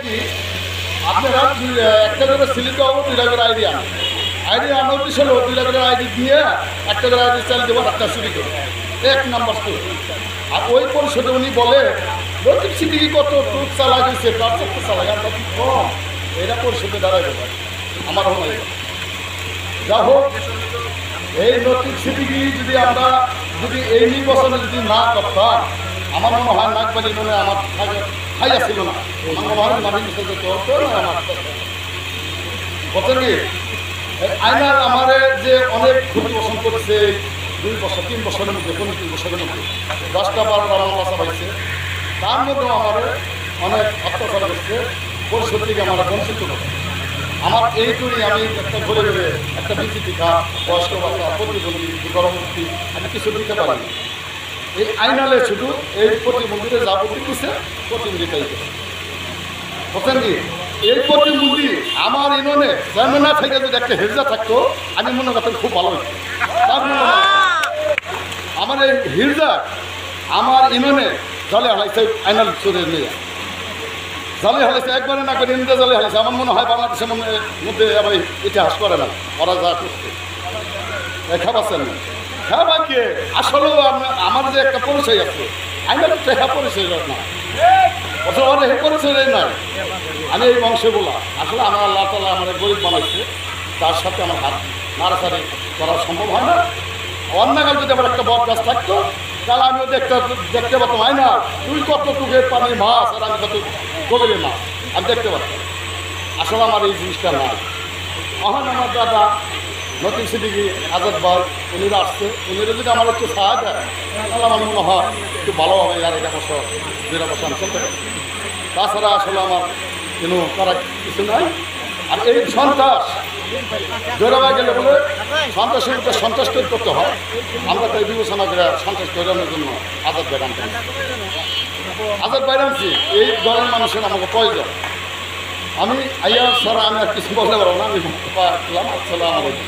কি আপনারা একটা করে স্লিপ পাবো 2 লাখের আইডি আনার উদ্দেশ্য হলো 2 লাখের আইডি দিয়ে একটা করে আইডি চাল দেবো একটা চুরি করে 1 নম্বর তো। আর ওই পরিষদে উনি বলে লতিফ সিদ্দিকী কত টুক চালা গেছে তার চারটে চালা আমরা কি কম এটা পরিষদে দাঁড়ায় দেবো আমার মনে হয়। যা হোক এই লতিফ সিদ্দিকী যদি আমরা যদি এই নির্বাচনে যদি না করতাম আমার মনে হয় নাকবাজি মনে আমার খাইয়া ছিল না। আমার মনে হয় মাটির বিষয়ে চলতো না আমার কথা কি আইনার আমারে যে অনেক ক্ষতি পোষণ করেছে 2 বছর 3 বছরের মধ্যে 3 বছরের মধ্যে 10টা 12টা আমার বাসা পাইছে তার মধ্যেও আমার অনেক অত্যাচার করছে পরিষদ থেকে আমার বঞ্চিত করে। আমার এইটুকুই আমি একটা ঘুরে ঘুরে একটা বিচিত্রিকা বয়স্ক বাচ্চা প্রতিবন্ধী গর্ভবতী আমি কিছু দিতে পারি। এই আইনালে শুধু এই প্রতিবন্ধীদের যাবতীয় দিচ্ছে প্রতিনিধিতাই করে বুঝলেন কি। এই প্রতিবন্ধী আমার ইননে চেয়ারম্যান না থেকে যদি একটা হিরজা থাকতো আমি মনে করতাম খুব ভালো হতো। আমার এই হিরজা আমার ইননে জলে হালাইছে আইনাল চুরে নিয়ে জলে হালাইছে একবারে না করে ইন্দে জলে হালাইছে। আমার মনে হয় বাংলাদেশের মধ্যে আবার ইতিহাস করে না ওরা যা করছে দেখা পাচ্ছেন না হ্যাঁ বাকি আসলেও আমার যে একটা পরিচয় আছে আইনাল দেখা পরিচয় না অথবা হে পরিচয় নাই। আমি এই বংশে বলা আসলে আমার আল্লাহ তাআলা আমার গরিব বানাইছে তার সাথে আমার হাত নাড়াচাড়ি করা সম্ভব হয় না। অন্যকাল যদি আমার একটা বট গাছ থাকতো তাহলে আমিও দেখতে পারতাম হয় না তুই কত টুকের পানির মাছ আর আমি কত গভীরের মাছ আমি দেখতে পারতাম। আসলে আমার এই জিনিসটা নাই। এখন আমার দাদা লতিফ সিদ্দিকী আজাদ ভাই উনিরা আসছে উনিরা যদি আমার একটু সাহায্য দেয় তাহলে আমার মনে হয় একটু ভালো হবে। আর 1 বছর 2 বছর আমি চলতে পারি। তাছাড়া আসলে আমার কোনো করার কিছু নাই। আর এই সন্ত্রাস জোরাবা গেলে বলে সন্ত্রাসের উপরে সন্ত্রাস তৈরি করতে হয়। আমরা তাই বিবেচনা করে সন্ত্রাস তৈরির জন্য আজাদ ভাই আনতে আজাদ ভাই আনছি এই দলের মানুষের আমাকে প্রয়োজন। আমি আইয়া ছাড়া আমি আর কিছু বলতে পারবো না। আমি আসসালামু আলাইকুম।